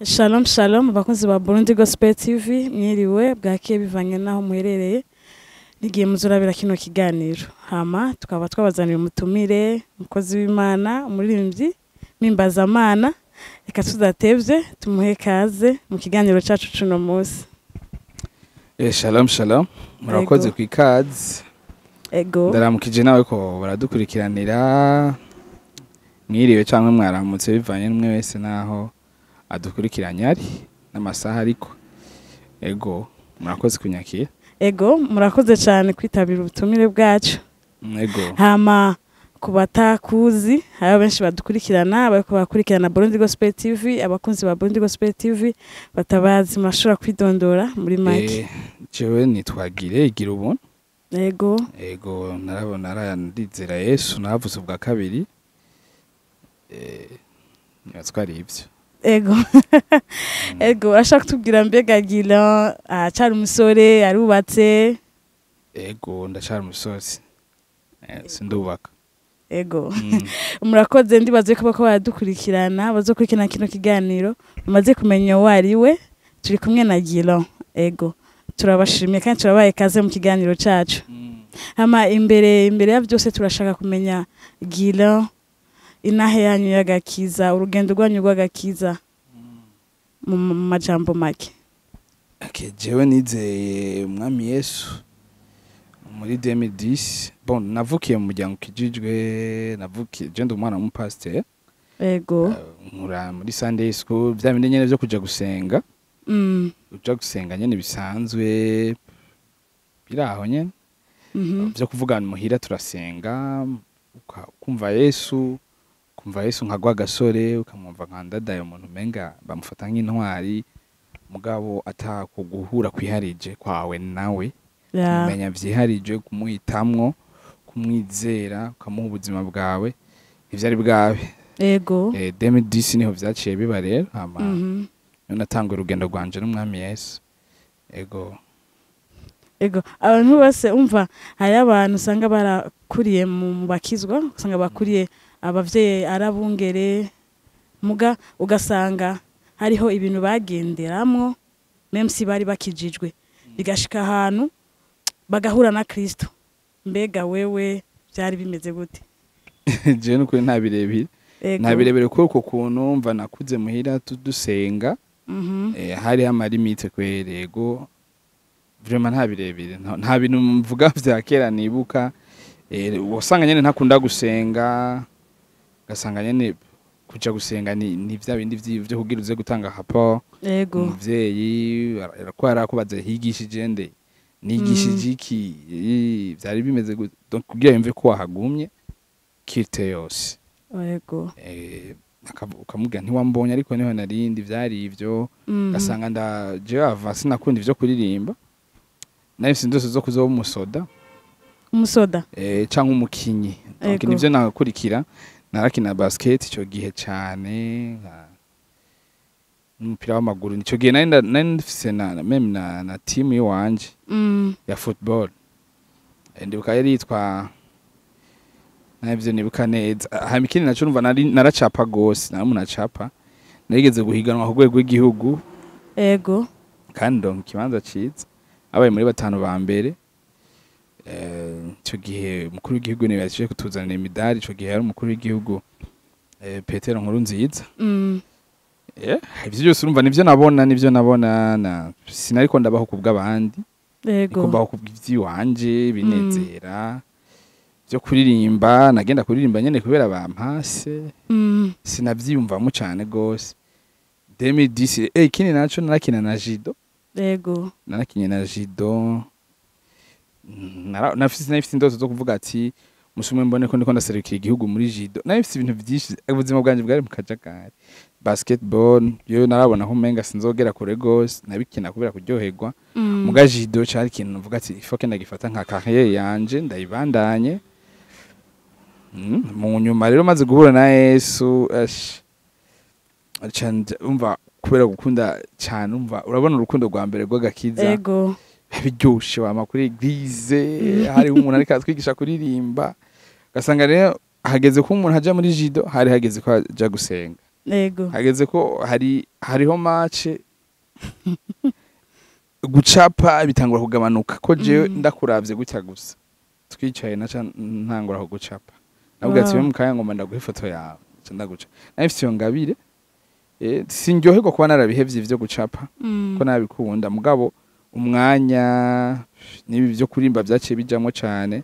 Shalom shalom bakunzi ba Burundi Gospel TV mwiriwe bwakiye bivanye naho muherereye nigiye muzurabira kino kiganiro hama tukaba twabazaniye umutumire mukozi w'Imana umuririmbyi mimbazamana reka tudatevye tumuhe kaze mu kiganiro cacu cuno munsi. Shalom shalom murakoze kwikaze. Ego Ndaramukije nawe ko baradukurikiranira mwiriwe cyangwa mwaramutse bivanye n'umwe wese naho adukurikiranya ari n'amasaha ariko ego murakoze kunyakira. Ego murakoze cyane kwitabira ubutumire bwacu. Ego Hama kubatakuzi hari benshi badukurikirana bariko bakurikirana Burundi Gospel TV abakunzi ba Burundi Gospel TV batabazi mashobora kwidondora muri make. Jewe nitwagire igira ubuntu. Ego narabona arandizera Yesu navuze ubwa kabiri nyatswari ivyo. Ego ashaka kutubwira mbega Gila acari umusore arubatse. Ego ndacari umusozi sindubaka. Ego murakoze ndibaze ko bako baradukurikirana bazokurikirana kino kiganiro bamaze kumenya wari we turi kumwe na Gila. Ego turabashimiye kandi turabaye kaze mu kiganiro cacu. Hama imbere ya byose turashaka kumenya Gila inahe yanyu y'agakiza urugendo rwanyu rw'agakiza mu majambo make. Jewe nizeye umwami Yesu muri 2010. Bon navukiye mu muryango kijijwe navukiye je ndi umwana w'umupasteur. Ego nkura muri Sunday school bya bindi nyene byo kuja gusenga. Uja gusenga nyene bisanzwe biraho nyene. Byo kuvugana muhira turasenga ukumva Yesu nkagwa gasore ukamwumva nkandadaye umuntu menga bamufata nk'intwari mugabo atakuguhura kwiharije kwawe nawe kumenya vyiharije kumuhitamwo kumwizera ukamuha ubuzima bwawe ivyari bwawe. Ego 2010 niho vyaciye biba rero hama natanga urugendo rwanje n'umwami Yesu. Ego abantu bose umva hari abantu usanga barakuriye mu bakizwa usanga bakuriye abavyeyi arabungere muga ugasanga hariho ibintu bagenderamwo même si bari bakijijwe bigashika ahantu bagahura na Kristo. Mbega wewe byari bimeze gute? Je nuko ntabirebire kuko kuntu mva nakuze muhira tudusenga hari amalimite kwerego vraiment ntabirebire nta bintu mvuga vya kera nibuka wasanga nyene ntakunda gusenga gasanga nyene kuja gusenga ni vya bindi vyo kugira uze gutanga rapport. Umuvyeyi arakwara kubaza higishije nde nigishije iki vyari bimeze donc kugira yumve ko wahagumye kite yose. Ukamubwira ntiwambonye ariko niho narindi vyari ivyo gasanga ndaje ava sinakunda ivyo kuririmba nayo sindose zo kuzoba umusoda canke umukinyi donc nivyo nakurikira narakina basket ico gihe cyane n'umupira w'amaguru nico gihe nari ndifise na team yiwanje ya football ndibuka yari yitwa navyo nibuka neza hamikini naco numva naracapa gose naramunacapa narigeze guhiganwa ku rwego rw'igihugu. Kandi ndonka ikibanza ciza abaye muri batanu ba mbere. Ico gihe umukuru w'igihugu niwe yaciye kutuzanira imidari. Ico gihe yari umukuru w'igihugu Petero Nkurunziza. Ivyo byose urumva nivyo nabona sinariko ndabaho kubw'abandi niko baho kubw'ivy'iwanje binezera byo kuririmba nagenda kuririmba nyene kubera bampase sinavyiyumvamo cyane gose. 2010 ikindi naco narakina na Jido. Narakinye na Jido nafise indoto zo kuvuga ati musumwe mbone ko ndiko ndaserukira igihugu muri Jido. Nafise ibintu byinshi ubuzima bwanje bwari mu kajagari. Basketball yo narabona ko menga sinzogera kure gose nabikina kubera kuryoherwa. Muga Jido cyari ikintu nuvuga ati ifoke ndagifata nka carrière yanje ndayibandanye. Mu nyuma rero maze guhura na Yesu umva kubera gukunda cyane umva urabona urukundo rwa mbere rw'agakiza biryoshe wama kuri eglise hari umuntu ariko atwigisha kuririmba gasanga rero hageze ko umuntu aja muri Jido hari hageze ko aja gusenga. yego hageze ko hariho match gucapa bitangura kugabanuka ko jewe ndakuravye gutya gusa twicaye naca ntangura ko gucapa nabwo ati mu kaya ngoma ndaguha ifoto yawe ndaguca nafite iyo ngabire sinryoherwa kuba narabihevye ivyo gucapa ko nabikunda mugabo umwanya nibi byo kurimba byaciye bijamwo cyane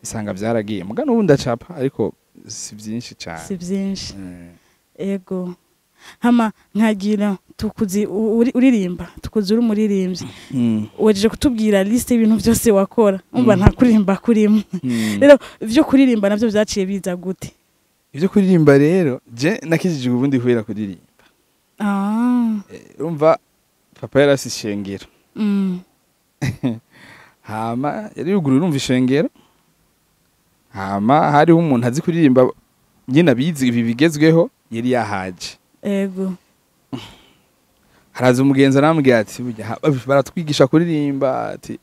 isanga byaragiye muga n'ubu ndacapa ariko si byinshi cyane si byinshi ego hama nkagira tukuzi uririmba tukuzi uri umuririmbyi waje kutubwira liste y'ibintu byose wakora umva nta kuririmba kurimo rero byo kuririmba navyo byaciye biza gute ibyo kuririmba rero je nakijije ubundi kubera kuririmba urumva papa yarasi ishengero hama yari yuguru urumva ishengero hama hariho umuntu azi kuririmba nyine abizi ibi bigezweho yari yahaje ego haraza umugenzi arambwira ati baratwigisha kuririmba ati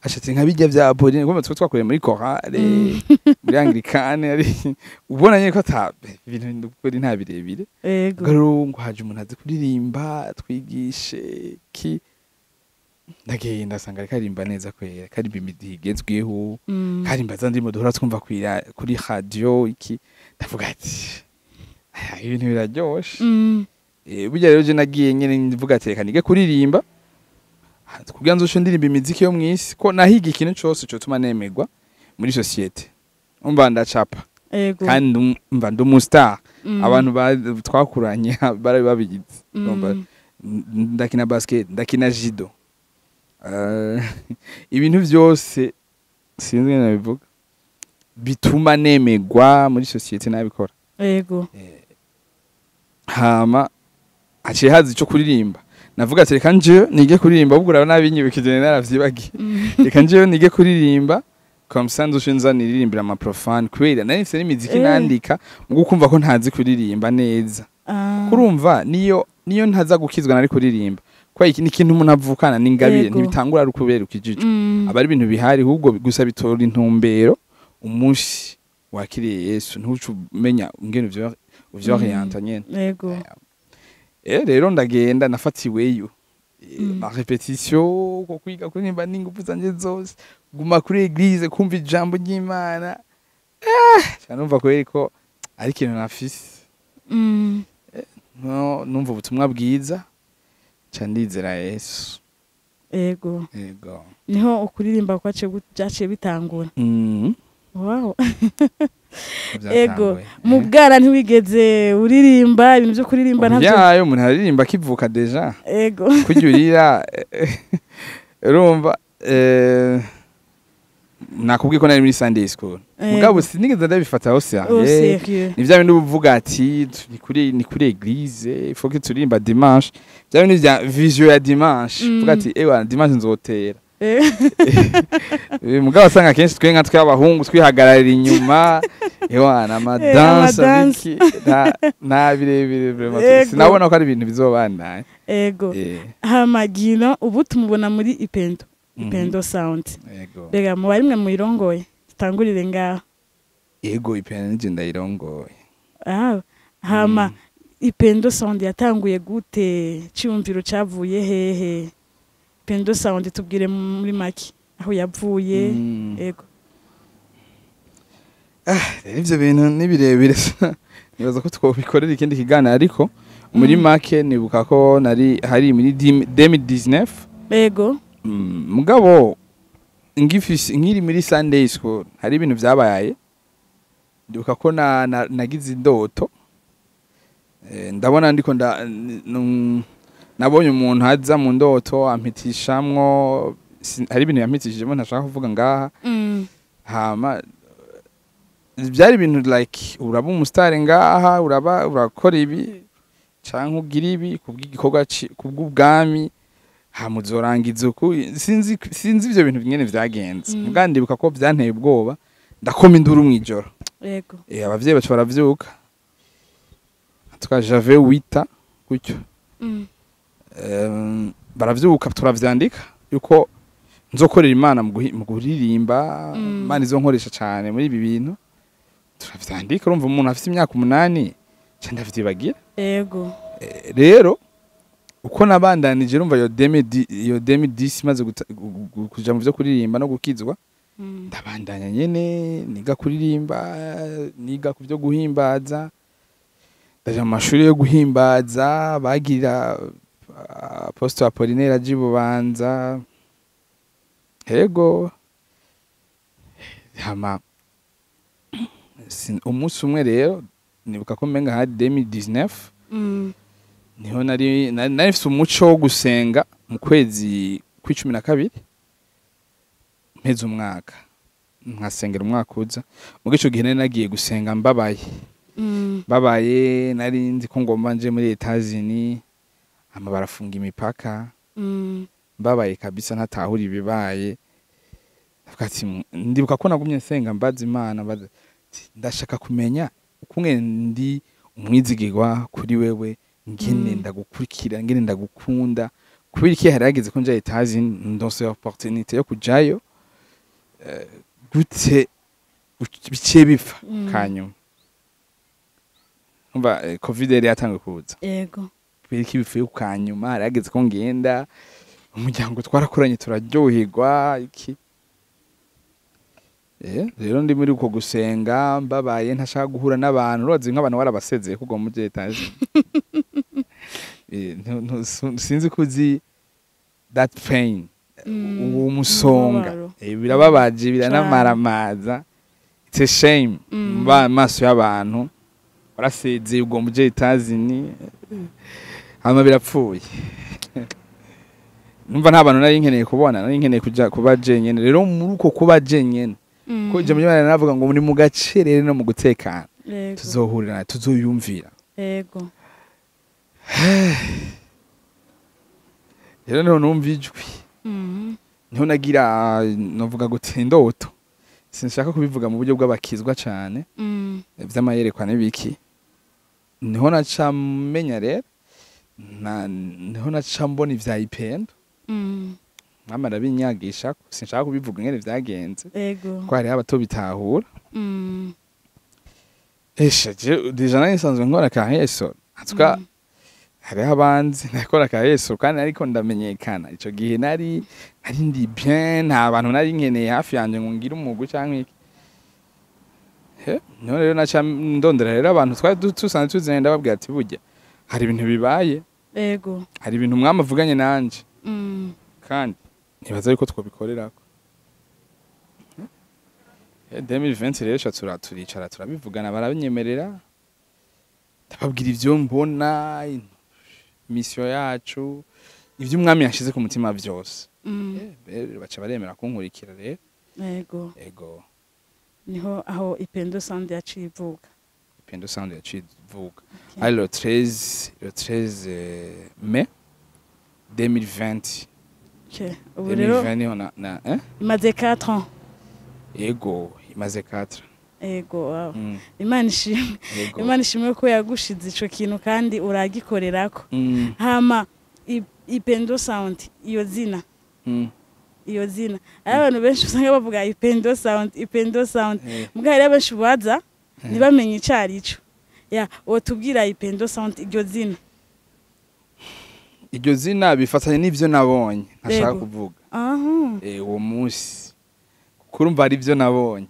ashatse nka bijya bya Pauline ngo twakoreye muri chorale muri anglikane ari ubona nyine ko ibintu kuri nta birebire ego ngo haje umuntu azi kuririmba twigishe ki ndagenda asanga ari karimba neza kwera karimba imidi igezweho karimba zandi mo duhora twumva kuri radio iki ndavuga ati ibintu biraryoshe burya rero je nagiye nyene ndivuga ati reka nige kuririmba kugira nzo ndirimba imiziki yo mwisi ko nahiga ikintu cyose cyo tuma nemegwa muri societe umva ndacapa kandi umva ndumustar abantu twakuranye bari babigize ndakina basket ndakina judo ibintu byose sinzi nabivuga bituma nemegwa muri societe nabikora yego hama aciye hazi ico kuririmba navuga ati reka nje nige kuririmba ubwo urabona nabinyibukije naravyibagiye reka nje nige kuririmba comme ça ndushinza niririmbira ama profane kwera nari mfite n'imiziki nandika mu kumva ko ntazi kuririmba neza kurumva niyo ntaza gukizwa nari kuririmba kwa iki nikintu umuntu avukana n'ingabire ntibitangura ari kubera ukijije abari ibintu bihari ahubwo gusa bitora intumbero umunsi wakiriye Yesu ntucumenya ngene uvyo orienta nyene yego rero ndagenda nafatiweyo ma repetition ko kwiga kuririmba n'ingufu zanje zose guma kuri eglise kumva ijambo ry'Imana numva ko ari ikintu nafise numva ubutumwa bwiza ndizera Yesu yego niho ukuririmba kwace byaciye bitangura wow ego mu bwana ntiwigeze uririmba ibintu byo kuririmba ntabyo yayo umuntu aririmba kivuka deja ego kujurira urumva nakubwiye ko nari muri Sunday school mugabo sinigeze ndabifata hose ni bya bintu uvuga ati ni kuri eglise il faut que turirimba dimanche bya bintu bya vision ya dimanche uvuga ati ewa dimanche nzotera mugabo asanga kenshi twe nka tw'abahungu twihagararira inyuma ewana amadanse nta birebire sinabona ko ari ibintu bizobandanya ego hamagino ubu tumubona muri Ipendo Sound bega mu barimwe mu irongoye tutangurire ngaho ego Ipendo nje ndayirongoye hama Ipendo Sound yatanguye gute cyumviro cavuye hehe Ipendo Sound tubwire muri maki aho yavuye ego ivyo bintu nibirebire nibaza ko twobikorera ikindi kigana ariko muri make nibuka ko hari muri 2019 ego mugabo nkiri muri Sunday school hari ibintu byabaye ndibuka ko nagize indoto ndabona ndiko nabonye umuntu haza mu ndoto ampitishamwo hari ibintu yampitishijemo ntashaka kuvuga ngaha hama byari ibintu like uraba umustar ngaha urakora ibi canke ugira ibi kubw'igikorwa kubw'ubwami hamuzorangiza uko sinzi ivyo bintu nyene vyagenze mugandibuka ko byanteye ubwoba ndakoma induru mwijoro yego abavyeyi bacu baravyuka tukajave 8 gutyo baravyuka turavyandika yuko nzokorera Imana mu kuririmba Imana izonkoresha cyane muri ibi bintu turavyandika urumva umuntu afite imyaka 8 cyane ndavyibagira Ego. Rero uko nabandanije urumva iyo 2010 maze kuja mu byo kuririmba no gukizwa ndabandanya nyene niga kuririmba niga ku byo guhimbaza ndaja mu mashuri yo guhimbaza bagira Apostle Apollinaire Ajibubanza ego hama umunsi umwe rero nibuka ko menga hari 2019 niho nari mfite umuco wo gusenga mu kwezi kwa 12 mpeze umwaka nkasengera umwaka uza mu gico gihe nari nagiye gusenga mbabaye nari nzi ko ngomba nje muri Etats-Unis ama barafunga imipaka mbabaye kabisa ntatahura ibibaye ndibuka ko nagumye nsenga mbaza Imana ndashaka kumenya ukunge ndi umwizigirwa kuri wewe ngene ndagukurikira ngene ndagukunda kubera iki harageze ko nja Etats-Unis ndonse opportunité yo kujayo gute bice bifa kanyuma umva covid yari yatangiye kuza yego kubera iki bifuye kanyuma harageze ko ngenda umuryango twarakoranye turaryoherwa iki rero ndi muri uko gusenga mbabaye ntashaka guhura n'abantu rozi nk'abantu warabasezeye kugo mu Etats-Unis sinzi kuzi that pain uwo musonga birababaje biranamaramaza it's a shame mba maso y'abantu warasezeye ugo mu Etats-Unis hama birapfuye numva nta bantu nari nkeneye kubona nari nkeneye kuja kuba jenyene rero muri uko kuba jenyene ko je munyana navuga ngo muri mu gacerere no mu gutekana tuzohurira tuzoyumvira yego rero niho numva ijwi niho nagira novuga gute indoto sinshaka kubivuga mu buryo bw'abakizwa cyane vy'amayerekwa n'ibiki niho naca menya rero niho naca mbona ivya ipendo mama arabinyagisha sinshaka kubivuga ngene vyagenze ko hari abato bitahura je deja nari nsanzwe nkora kaheso atwa hari abanzi nakora kaheso kandi ariko ndamenyekana ico gihe nari ndi bien nta bantu nari nkeneye hafi yanje ngo ngira umugu canke iki no rero naca ndondera rero abantu twari dusanzwe tuzenda babwira ati burya hari ibintu bibaye hari ibintu mwamavuganye nanje kandi nibaza yuko twobikorerako 2020 rero turicara turabivugana barabinyemerera ndababwira ivyo mbona mission yacu ivyo umwami yashize ku mutima vyose baca baremera kunkurikira rero ego niho aho Ipendo Sound yacivuka ari le 13 mai 2020 ubu rero imaze 4 ans ego imaze 4 ego wow. Imana ishimwe ko yagushize ico kintu kandi uragikorerako hama Ipendo Sound iyo zina abantu benshi usanga bavuga Ipendo Sound mugabo rero benshi baza ntibamenye icari ico wotubwira Ipendo Sound iryo zina bifatanye n'ivyo nabonye ntashaka kuvuga uwo munsi kurumva ari ivyo nabonye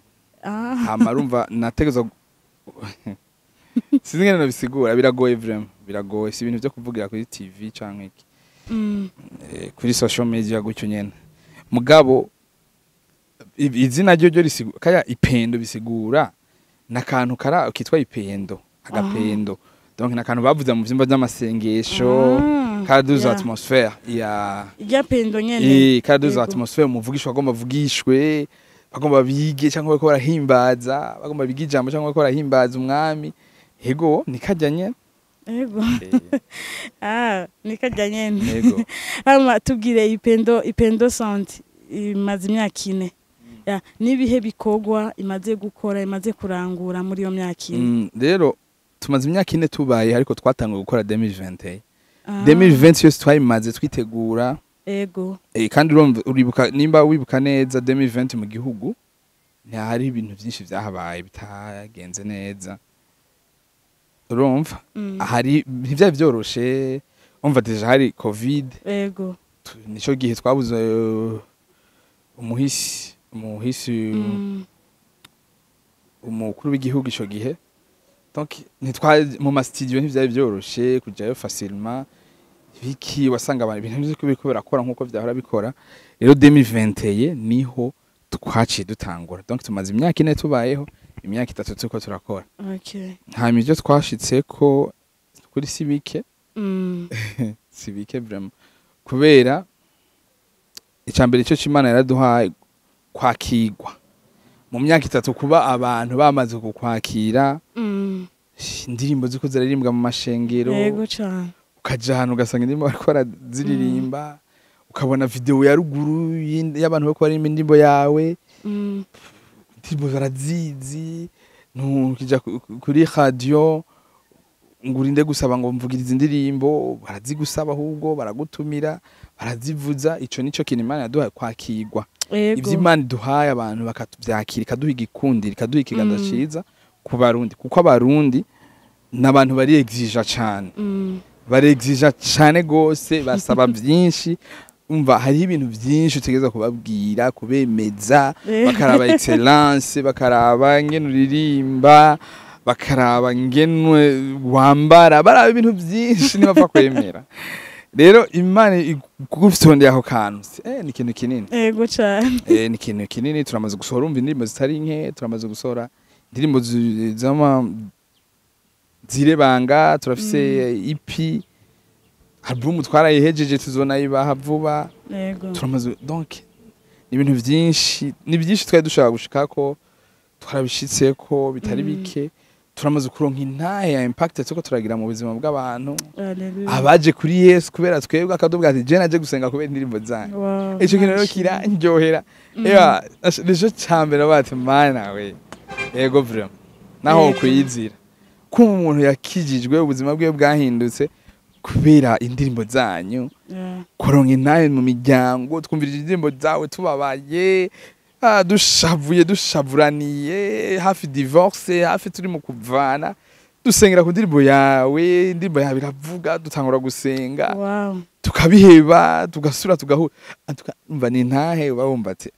hama rumva nategezwa sinzi ngene bisigura biragoye vraiment biragoye si ibintu byo kuvugira kuri TV canke iki kuri social media gutyo nyene mugabo izina ryo risigura kaya Ipendo bisigura nakantu kara kitwa Ipendo agapendo donc nakantu bavuza mu vyimba by'amasengesho kaduza atmosphere ya pendo nyene kaduza atmosphere muvugishwa agomba vugishwe bagomba bige cyangwa ko barahimbaza bagomba bige ijambo cyangwa ko barahimbaza umwami ego nikajya nyene ego nikajya nyene ego hama tubwire Ipendo Sound imaze imyaka 4 nibihe bikogwa imaze gukora imaze kurangura muri iyo myaka 4 rero tumaze imyaka 4 tubaye ariko twatangiye gukora 2020 2020 yose twayimaze twitegura ego kandi uribuka nimba wibuka neza 2020 mu gihugu ntihari ibintu byinshi byahabaye bitagenze neza urumva hari ntivyari vyoroshe umva deja hari covid yego nico gihe twabuze umuhisi umukuru w'igihugu ico gihe donc mu ma studio ntivyari vyoroshe kujayo facilement biki wasanga abantu ibintu biriko birakora nkuko vyahora bikora rero 2021 niho twaciye dutangura donc tumaze imyaka 4 tubayeho imyaka 3 turiko turakora okay hanyuma ivyo twashitseko kuri sibike sibike vraiment kubera icambere cyo Imana yaraduhaye kwakirwa mu myaka 3 kuba abantu bamaze kukwakira indirimbo ziko zaririmbwa mu mashengero yego cyane ukaja hano ugasanga indirimbo bariko baraziririmba ukabona video ya ruguru y'abantu bako bari indirimbo yawe indirimbo barazizi ntukija kuri radio ngurinde gusaba ngo mvugirize indirimbo barazigusaba ahubwo baragutumira barazivuza ico nico kintu Imana yaduhaye kwakirwa ivyo Imana duhaye abantu bakatuvyakira ikaduha igikundi ikaduha ikiganza ciza ku barundi kuko abarundi n'abantu bari exija cyane bari exija cyane gose basaba byinshi umva hari ibintu byinshi utegeza kubabwira kubemeza bakaraba excellence bakaraba ngene uririmba bakaraba ngene wambara baraba ibintu byinshi nibapfa kwemera rero Imana igufitondeye aho kantu ni ikintu kinini yego cyane ni ikintu kinini turamaze gusohora umva indirimbo zitari nke turamaze gusohora indirimbo zama zirebanga turafise EP album twarayihejeje tuzonayibaha vuba yego turamaze donc ibintu byinshi ni byinshi twari dushaka gushikako twarabishitseko bitari bike turamaze kuronka intahe ya impact tuko turagira mu buzima bw'abantu abaje kuri Yesu kubera twebwe akadubwa ati je naje gusenga kubera indirimbo zanyu ico kintu rero kiranjohera ejo cyambere bati mana we yego vraiment naho kuyizira ko umuntu yakijijwe ubuzima bwe bwahindutse kubera indirimbo zanyu koronka intahe mu miryango twumvirije indirimbo zawe tubabaye dushavuraniye hafi divorce hafi turi mu kuvana dusengera ku ndirimbo yawe indirimbo yawe iravuga dutangura gusenga tukabiheba tugasura tugahura umva ni ntahe uba wumva ati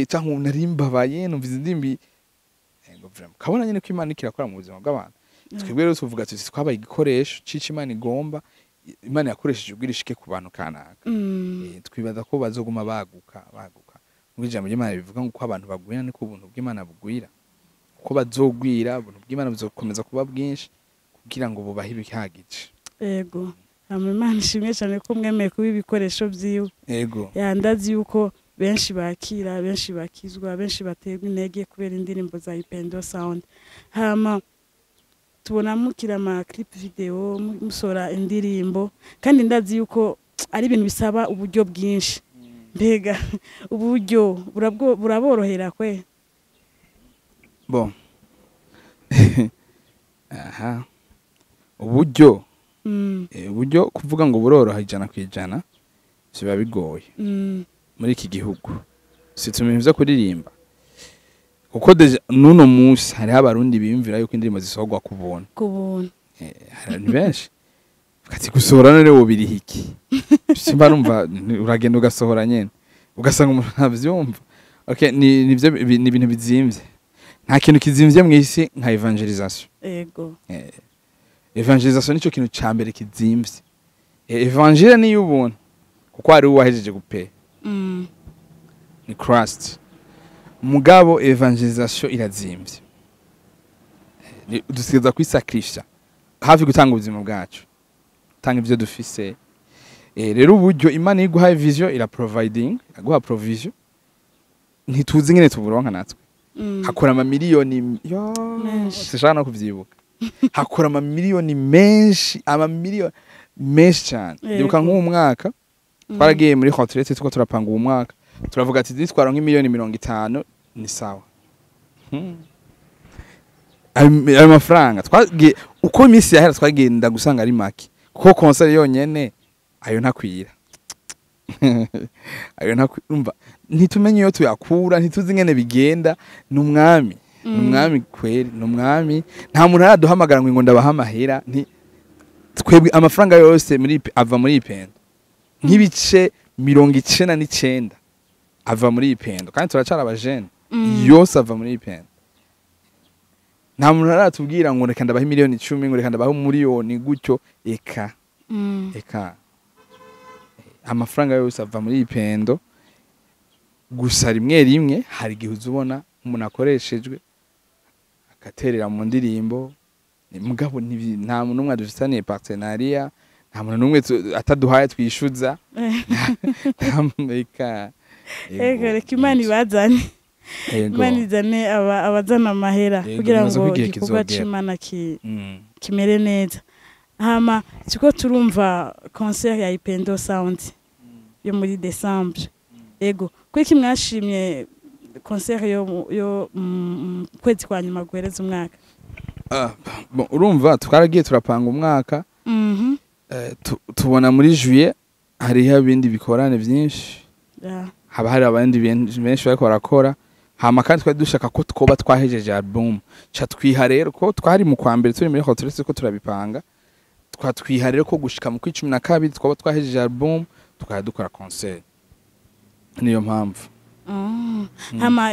cyangwa narimbabaye numviza indimbi kabona nyine ko Imana ikirakora mu buzima bw'abantu twebwe rero tuvuga ati twabaye igikoresho cica Imana igomba Imana yakoresheje ubwirishike ku bantu kanaka twibaza ko bazoguma baguka Ijambo ry'Imana bivuga ngo ko abantu bagwira niko ubuntu bw'Imana bugwira ko bazogwira ubuntu bw'Imana buzokomeza kuba bwinshi kugira ngo bubahe ibihagije yego Imana ishimwe cyane ko mwemeye kuba ibikoresho byiwe yego yandazi yuko benshi bakira benshi bakizwa benshi baterwa intege kubera indirimbo za Ipendo Sound hama tubona mukira ama clip video musora indirimbo kandi ndazi yuko ari ibintu bisaba uburyo bwinshi mbega uburyo buraborohera kwe bon aha uburyo uburyo kuvuga ngo buroroha 100% biba bigoye muri iki gihugu situme byo kuririmba kuko nuno musi hari abarundi biyumvira yuko indirimbo zisohogwa kubona hari benshi kati gusohora none wo birihiki simba numva uragenda ugasohora nyene ugasanga umuntu ntavyumva okay ni ibintu bizimvye nta kintu kizimvye mu isi nka evangelisation yego evangelisation nico kintu cambere kizimvye evangile ni yubuntu kuko ari uwahejeje gupe ni Christ mugabo evangelisation irazimvye dusigeza kwisakrifya hafi gutanga ubuzima bwacu tanga ivyo dufise rero uburyo Imana iguhaye vision ira providing aguha provision ntituzi ngene tuburonka natwe hakora ama miliyoni sishaka no kuvyibuka hakora ama miliyoni menshi cyane ndibuka nk'umwaka twaragiye muri retraite tuko turapanga uwo mwaka turavuga ati nitwaronka miliyoni 50 ni sawa ayo mafaranga twagiye uko imisi yahera twagenda gusanga ari make kuko concert yonyene ayo ntakwira ayo ntakwumva ntitumenye yo tuyakura ntituzi ngene bigenda n'umwami umwami kweri n'umwami nta muntu araduhamagara ngo ndabaha amahera twebwe amafaranga yose ava muri ipendo nk'ibice 99 ava muri ipendo kandi turacara abajene yose ava muri ipendo nta muntu aratubwira ngo reka ndabaha miliyoni 10 ngo reka ndabaha miliyoni gutyo eka amafaranga yose ava muri ipendo gusa rimwe hari igihe uzubona umuntu akoreshejwe agaterera mu ndirimbo mugabo nta muntu umwe adufitaniye partenariat nta muntu n'umwe ataduhaye twishuza reka Imana ibazane Imana izane abazana amahera kugira ngo igikorwa c'Imana kimere neza hama siko turumva concert ya Ipendo Sound yo muri December ego kwiki mwashimye concert yo kwezi kwa nyuma guhereza umwaka urumva twaragiye turapanga umwaka tubona muri juillet hariho ibindi bikorane byinshi haba hari abandi benshi bariko barakora hama kandi twari dushaka ko twoba twahejeje album cha twiha rero ko twari mu kwa mbere turi muri hotel ko turabipanga twatwiha rero ko gushika mu 12 twoba twahejeje album tukaya dukora concert niyo mpamvu hama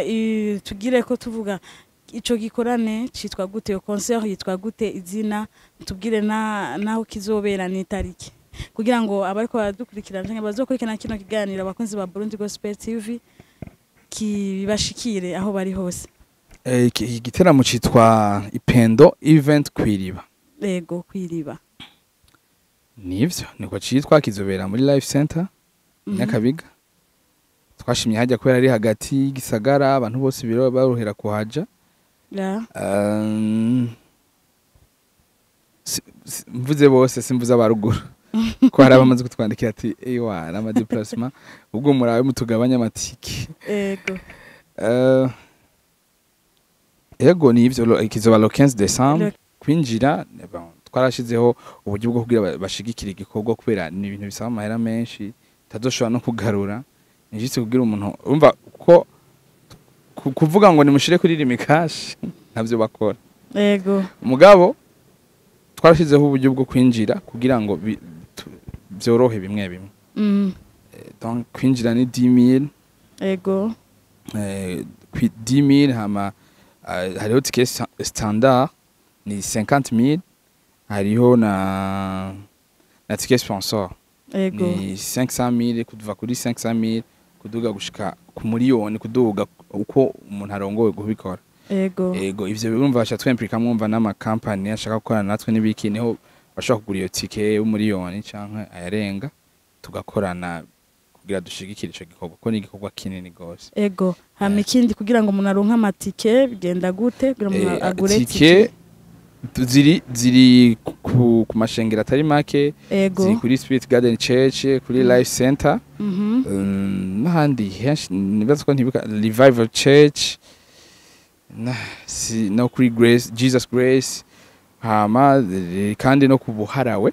tugire ko tuvuga ico gikorane citwa gute concert yitwa gute izina tubwire naho kizobera ni tariki kugira ngo abariko baradukurikirana cyangwa bazokurikirana kino kiganiro abakunzi ba Burundi Gospel TV kibashikire aho bari hose igiteramo citwa Ipendo Event Kwiriba yego Kwiriba nivyo niko citwa kizobera muri Life Center Nyakabiga twashimye hajya kubera ari hagati gisagara abantu bose biro baruhera kuhaja mvuze bose simvuze abaruguru ko hari abamaze kutwandikira ati ewa nama déplacement ubwo murawe mutugabanya amatiki ego nivyo kizoba le 15 décembre kwinjira twarashizeho uburyo bwo kugira bashigikira igikorwa kubera ni ibintu bisaba amahera menshi tadoshobora no kugarura njitse kugira umuntu umva ko kuvuga ngo nimushire kuri rimikash navyo bakora yego mugabo twarashizeho uburyo bwo kwinjira kugira ngo byorohe bimwe donc kwinjira ni 10000 yego 10000 hama hariho ticket standard ni 50000 hariho na ticket sponsor yego ni 500000 kuva kuri 500000 kuduga gushika ku miliyoni kuduga uko umuntu arongowe kubikora ego ivyo birumva basha twemplika mwumva n'ama company ashaka gukorana natwe n'ibiki niho bashaka kugura iyo ticket y'umiliyoni canke ayarenga tugakorana kugira dushigikire ico gikorwa ko ni igikorwa kinini gose ego hama ikindi kugira ngo umuntu aronka amatike bigenda gute kugira umuntu agure ticket ziri ku mashengero atari make ziri kuri Spirit Garden Church kuri Life Center n'ahandi henshi nibaza ko ntibuka Revival Church no kuri Grace Jesus Grace hama kandi no kubuharawe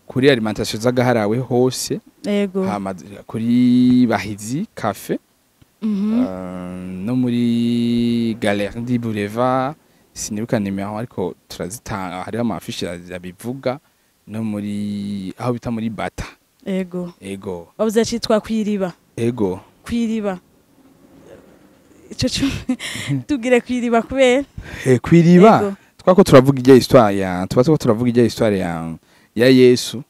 kuri alimentation z'agaharawe hose hama kuri Bahizi Cafe no muri Galerie du Boulevard sinibuka nimero ariko turazitanga hari amafishi abivuga no muri aho bita muri Bata ego bavuze citwa Kwiriba Kwiriba ico tugire Kwiriba kubera Kwiriba twako turavuga ijya histoire ya Yesu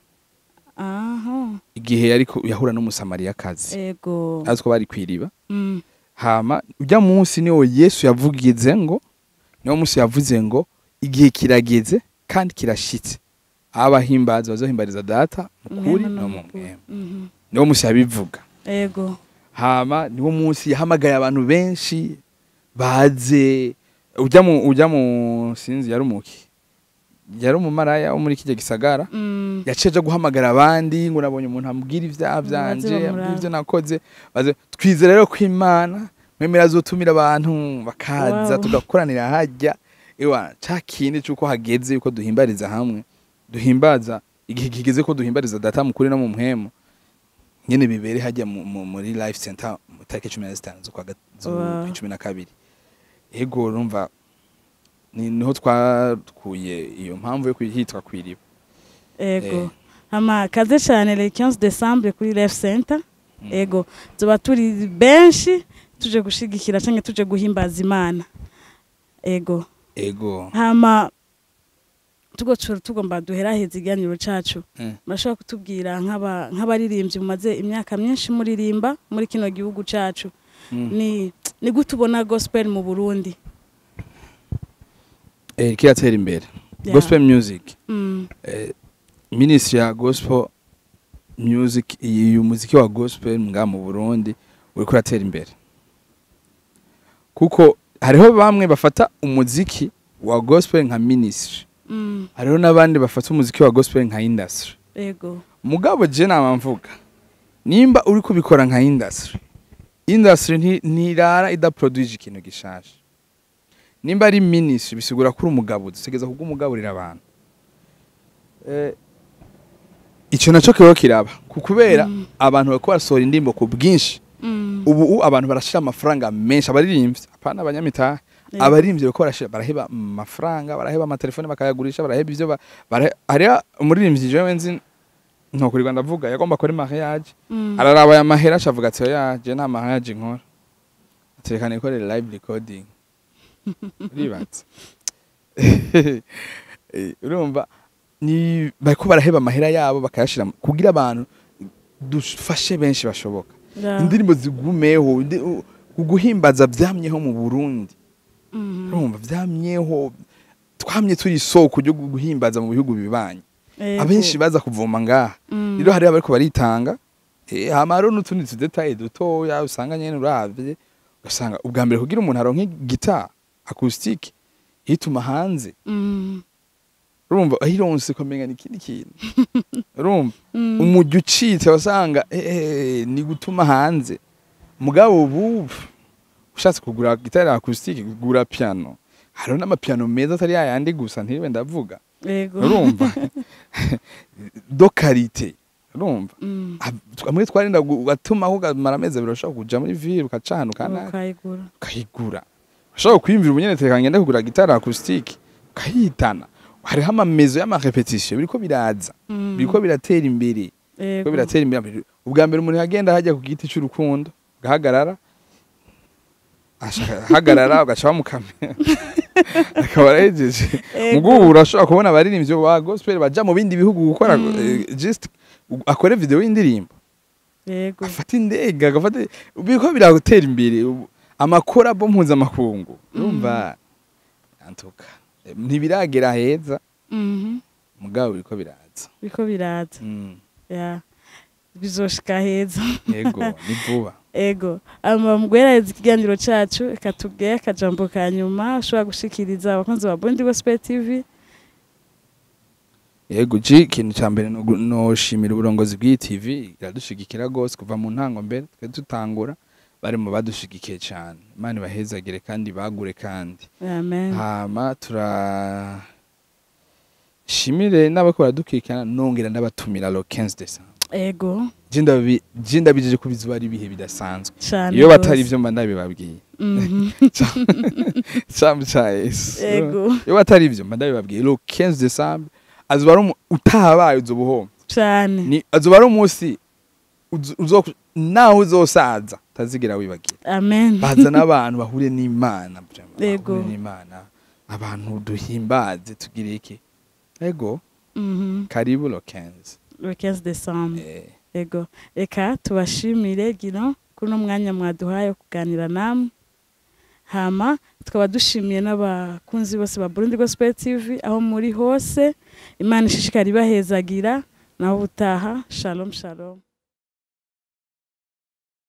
igihe ariko yahura n'umusamariyakazi ego aziko bari Kwiriba hama ujya munsi niwo Yesu yavugize ngo niwo munsi yavuze ngo igihe kirageze kandi kirashitse abahimbaza bazohimbariza data mukuri no mu mwema niwo munsi yabivuga ego hama niwo munsi yahamagaye abantu benshi baze ujya mu sinzi yari umumaraya wo muri kijya gisagara yaceje guhamagara abandi ngo nabonye umuntu ambwira ivyaha vyanje ivyo nakoze baze twize rero ko Imana mwemera azotumira abantu bakaza tugakoranira hajya ewa cakindi cyuko hageze yuko duhimbariza hamwe duhimbaza igihe kigeze ko duhimbariza data mukuri no mu mpemo nyene bibere hajya muri Life Center mu tariki 15 z'ukwa 12 ego urumva niho twakuye iyo mpamvu yo kwihitwa kwiriba. Ego. Hama kaze cyane le 15 décembre kuri Life Center. Ego. Zoba turi benshi tuje gushigikira canke tuje guhimbaza Imana. Ego. Ego. Hama tugomba duheraheza iganiro cacu. Murashobora kutubwira nk'abaririmbyi mumaze imyaka myinshi muririmba muri kino gihugu cacu. Ni gute ubona gospel mu Burundi? Kiratera imbere. Gospel music. Ministry ya gospel music, iyo muziki wa gospel nga mu Burundi uri kuratera imbere. Kuko hariho bamwe bafata umuziki wa gospel nka ministry. Hariho n'abandi bafata umuziki wa gospel nka industry. Ego. Mugabo je namamvuga. Nimba uri kubikora nka industry ntirara idaproduce ikintu gishasha. Nimba ari ministry bisigura kuri umugabo dutegeza kuko umugaburira abantu. Ico naco kiho kiraba kukubera abantu bako basohora indimbo ku bwinshi. Ubu abantu barashira amafaranga menshi abaririmbyi apana abanyamitahe. Abaririmbyi bako baraheba amafaranga, baraheba amatelefone bakayagurisha, baraheba ivyo hari umuririmbyi jewe nzi nko kuri Rwanda vuga yagomba kuri mariage. Araraba ya mahera acavuga ati ya je nta mariage nkora. Atekane ko live recording. Ribatse. Urumva ni bako baraheba amahera yabo bakayashira kugira abantu dufashe benshi bashoboka. Indirimbo zigumeho kuguhimbaza vyamyeho mu Burundi. Urumva vyamyeho twamye turi soko ryo guhimbaza mu bihugu bibanye. Abenshi baza kuvoma ngaha. Rero hari abariko baritanga. Hamaro n'utundi tudetaye dutoya usanga nyene uravye ugasanga ubwa mbere kugira umuntu aronke guitar acoustic hituma hanze. Urumva ahironse komenga n'ikindi kintu. Urumva umujyi ucitse wasanga ni gutuma hanze. Mugabo ubu ushatse kugura guitar acoustic kugura piano. Hariho n'amapiano meza atari yayandi gusa ntiriwe ndavuga. Urumva do qualité. Urumva amwe twarinda gatuma aho gamara ameze birashaka kuja muri ville ukacana ukayigura. Ushaka kwimvira ubunyene tekanye nda kugura guitar acoustic ukayitana. Hariho amamezo y'amarepetition biriko biraza. Biriko biratera imbere. Biriko biratera imbere. Ubwa mbere umuntu agenda hajya ku giti cy'urukundo gahagarara hagarara ugaca mu kamera akaba rejeje mugubu urashobora kubona abaririmbyi ba gospel baja mu bindi bihugu gukora just akore video y'indirimbo. Yego afata indega agafata biko biragutera imbere amakora bo mpuza makungu. Urumva antuka ntibiragera heza. Mugabo biko biraza ya bizoshika heza. Yego ni vuba. Ego mugwereza ikiganiro cacu katubwiye akajambo kanyuma ushobora gushikiriza abakunzi ba Burundi Gospel TV. Yego ikintu cyambere no shimira uburongozi bw'iyi TV iradushigikira gose kuva mu ntango mbere twe tutangura bari mu badushigikiye cyane. Imana bahezagire kandi bagure kandi. Amen. Hama shimire n'abakora dukikana nongera ndabatumira le 15 décembre. Ego jinda bijije kubizuba ari bihe bidasanzwe. Iyo batari ivyo mba ndabibabwiye. Sometimes. Ego. Iyo batari ivyo mba ndabibabwiye le 15 décembre azubara utahabaye uzobuhomba. Cyane. Ni azubara umunsi naho uzosaza tazigira wibagira. Amen. Baza n'abantu bahure n'Imana. Ego. N'Imana abantu duhimbaze tugire iki. Ego. Karibu le 15 décembre. Ego. Eka tubashimire gino kuno mwanya mwaduhaye kuganira namwe. Hama tukaba dushimiye n'abakunzi bose ba Burundi Gospel TV aho muri hose. Imana ishishikari bahezagira naho butaha. Shalom shalom.